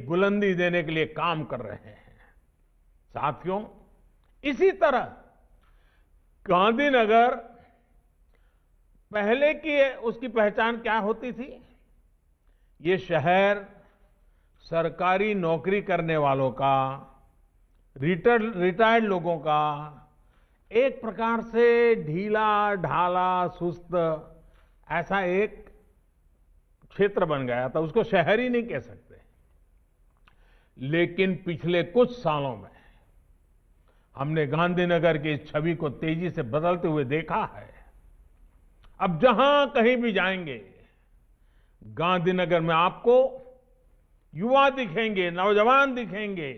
बुलंदी देने के लिए काम कर रहे हैं। साथियों, इसी तरह गांधीनगर पहले की उसकी पहचान क्या होती थी? ये शहर सरकारी नौकरी करने वालों का, रिटायर्ड लोगों का एक प्रकार से ढीला ढाला सुस्त ऐसा एक क्षेत्र बन गया था। उसको शहर ही नहीं कह सकते। लेकिन पिछले कुछ सालों में हमने गांधीनगर की इस छवि को तेजी से बदलते हुए देखा है। अब जहां कहीं भी जाएंगे, गांधीनगर में आपको युवा दिखेंगे, नौजवान दिखेंगे,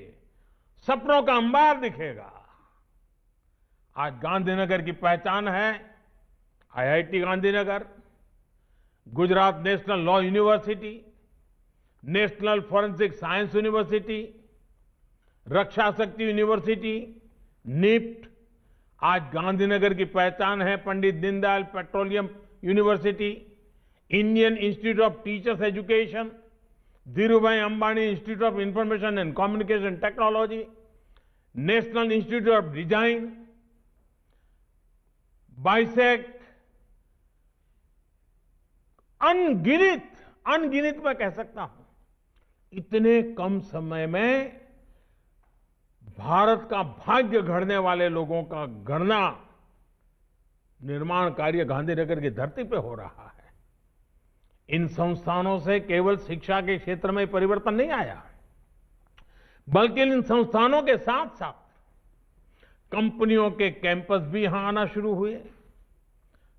सपनों का अंबार दिखेगा। आज गांधीनगर की पहचान है IIT Gandhinagar, Gujarat national law university, national forensic science university, Raksha Shakti university, NIFT. आज गांधीनगर की पहचान है Pandit Deendayal petroleum university, Indian institute of teachers education, Dhirubhai Ambani institute of information and communication technology, national institute of design, बाइसेक। अनगिनत मैं कह सकता हूं। इतने कम समय में भारत का भाग्य गढ़ने वाले लोगों का गढ़ना, निर्माण कार्य गांधीनगर की धरती पे हो रहा है। इन संस्थानों से केवल शिक्षा के क्षेत्र में परिवर्तन नहीं आया, बल्कि इन संस्थानों के साथ साथ कंपनियों के कैंपस भी यहां आना शुरू हुए।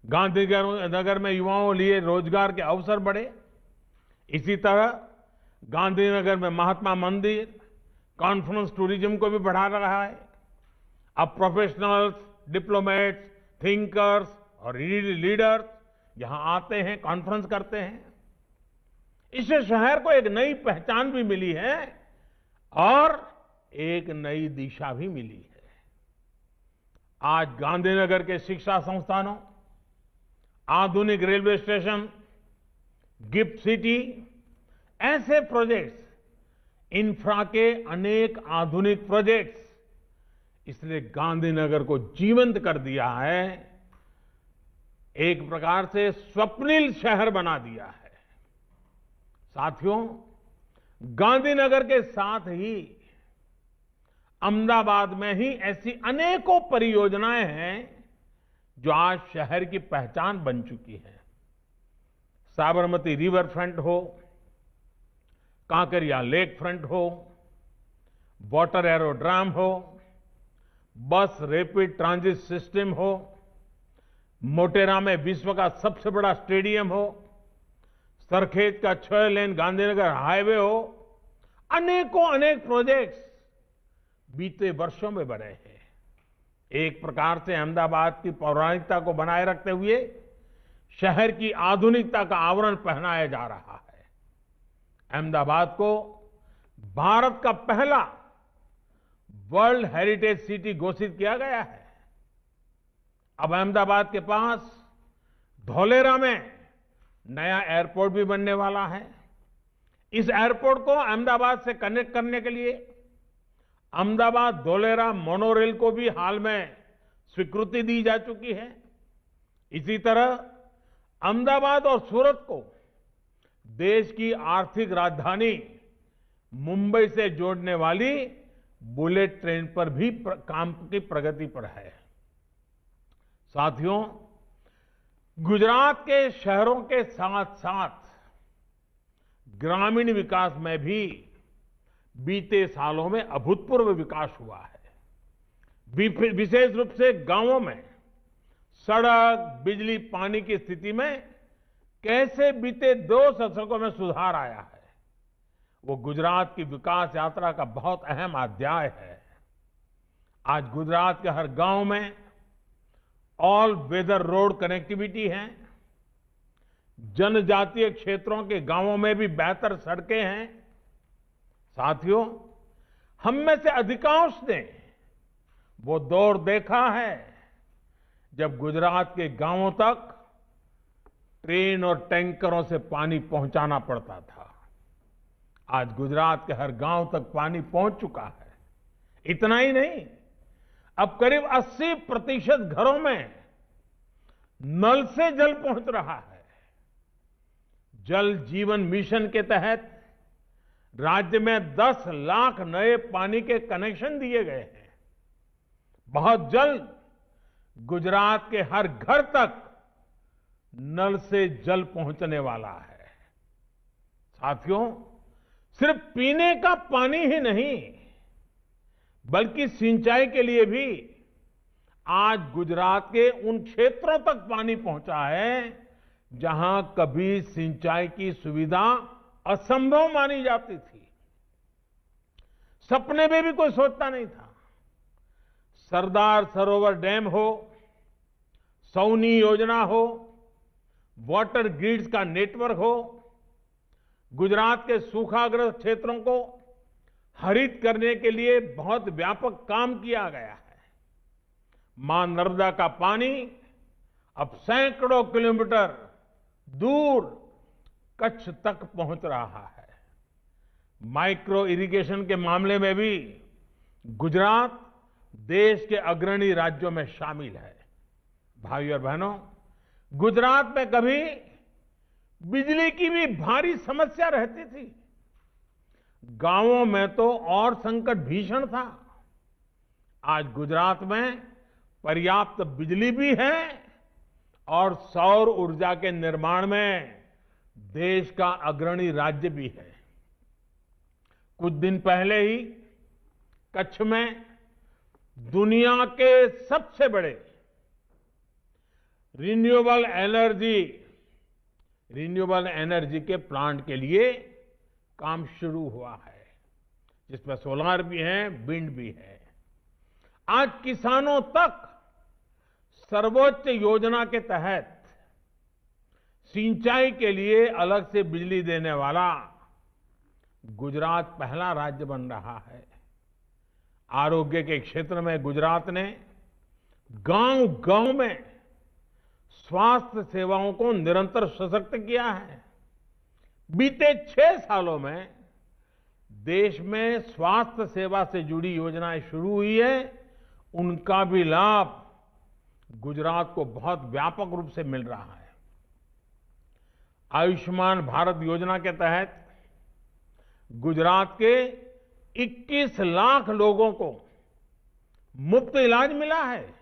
गांधीनगर में युवाओं लिए रोजगार के अवसर बढ़े। इसी तरह गांधीनगर में महात्मा मंदिर कॉन्फ्रेंस टूरिज्म को भी बढ़ा रहा है। अब प्रोफेशनल्स, डिप्लोमेट्स, थिंकर्स और लीडर्स यहां आते हैं, कॉन्फ्रेंस करते हैं। इससे शहर को एक नई पहचान भी मिली है और एक नई दिशा भी मिली है। आज गांधीनगर के शिक्षा संस्थानों, आधुनिक रेलवे स्टेशन, गिफ्ट सिटी, ऐसे प्रोजेक्ट्स, इंफ्रा के अनेक आधुनिक प्रोजेक्ट्स, इसने गांधीनगर को जीवंत कर दिया है। एक प्रकार से स्वप्निल शहर बना दिया है। साथियों, गांधीनगर के साथ ही अहमदाबाद में ही ऐसी अनेकों परियोजनाएं हैं जो आज शहर की पहचान बन चुकी है। साबरमती रिवर फ्रंट हो, कांकरिया लेक फ्रंट हो, वाटर एरोड्राम हो, बस रैपिड ट्रांजिट सिस्टम हो, मोटेरा में विश्व का सबसे बड़ा स्टेडियम हो, सरखेज का 6 लेन गांधीनगर हाईवे हो, अनेक प्रोजेक्ट्स बीते वर्षों में बने हैं। एक प्रकार से अहमदाबाद की पौराणिकता को बनाए रखते हुए शहर की आधुनिकता का आवरण पहनाया जा रहा है। अहमदाबाद को भारत का पहला वर्ल्ड हेरिटेज सिटी घोषित किया गया है। अब अहमदाबाद के पास धौलेरा में नया एयरपोर्ट भी बनने वाला है। इस एयरपोर्ट को अहमदाबाद से कनेक्ट करने के लिए अहमदाबाद धौलेरा मोनोरेल को भी हाल में स्वीकृति दी जा चुकी है। इसी तरह अहमदाबाद और सूरत को देश की आर्थिक राजधानी मुंबई से जोड़ने वाली बुलेट ट्रेन पर भी काम की प्रगति पर है। साथियों, गुजरात के शहरों के साथ साथ ग्रामीण विकास में भी बीते सालों में अभूतपूर्व विकास हुआ है। विशेष रूप से गांवों में सड़क, बिजली, पानी की स्थिति में कैसे बीते 2 दशकों में सुधार आया है, वो गुजरात की विकास यात्रा का बहुत अहम अध्याय है। आज गुजरात के हर गांव में ऑल वेदर रोड कनेक्टिविटी है। जनजातीय क्षेत्रों के गांवों में भी बेहतर सड़कें हैं। साथियों, हम में से अधिकांश ने वो दौर देखा है जब गुजरात के गांवों तक ट्रेन और टैंकरों से पानी पहुंचाना पड़ता था। आज गुजरात के हर गांव तक पानी पहुंच चुका है। इतना ही नहीं, अब करीब 80% घरों में नल से जल पहुंच रहा है। जल जीवन मिशन के तहत राज्य में 10 लाख नए पानी के कनेक्शन दिए गए हैं। बहुत जल्द गुजरात के हर घर तक नल से जल पहुंचने वाला है। साथियों, सिर्फ पीने का पानी ही नहीं, बल्कि सिंचाई के लिए भी आज गुजरात के उन क्षेत्रों तक पानी पहुंचा है जहां कभी सिंचाई की सुविधा असंभव मानी जाती थी। सपने में भी कोई सोचता नहीं था। सरदार सरोवर डैम हो, सौनी योजना हो, वाटर ग्रिड्स का नेटवर्क हो, गुजरात के सूखाग्रस्त क्षेत्रों को हरित करने के लिए बहुत व्यापक काम किया गया है। मां नर्मदा का पानी अब सैकड़ों किलोमीटर दूर कच्छ तक पहुंच रहा है। माइक्रो इरिगेशन के मामले में भी गुजरात देश के अग्रणी राज्यों में शामिल है। भाइयों और बहनों, गुजरात में कभी बिजली की भी भारी समस्या रहती थी। गांवों में तो और संकट भीषण था। आज गुजरात में पर्याप्त बिजली भी है और सौर ऊर्जा के निर्माण में देश का अग्रणी राज्य भी है। कुछ दिन पहले ही कच्छ में दुनिया के सबसे बड़े रिन्यूएबल एनर्जी के प्लांट के लिए काम शुरू हुआ है, जिसमें सोलार भी है, विंड भी है। आज किसानों तक सर्वोच्च योजना के तहत सिंचाई के लिए अलग से बिजली देने वाला गुजरात पहला राज्य बन रहा है। आरोग्य के क्षेत्र में गुजरात ने गांव-गांव में स्वास्थ्य सेवाओं को निरंतर सशक्त किया है। बीते 6 सालों में देश में स्वास्थ्य सेवा से जुड़ी योजनाएं शुरू हुई है, उनका भी लाभ गुजरात को बहुत व्यापक रूप से मिल रहा है। आयुष्मान भारत योजना के तहत गुजरात के 21 लाख लोगों को मुफ्त इलाज मिला है।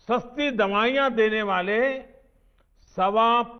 सस्ती दवाइयां देने वाले 1.25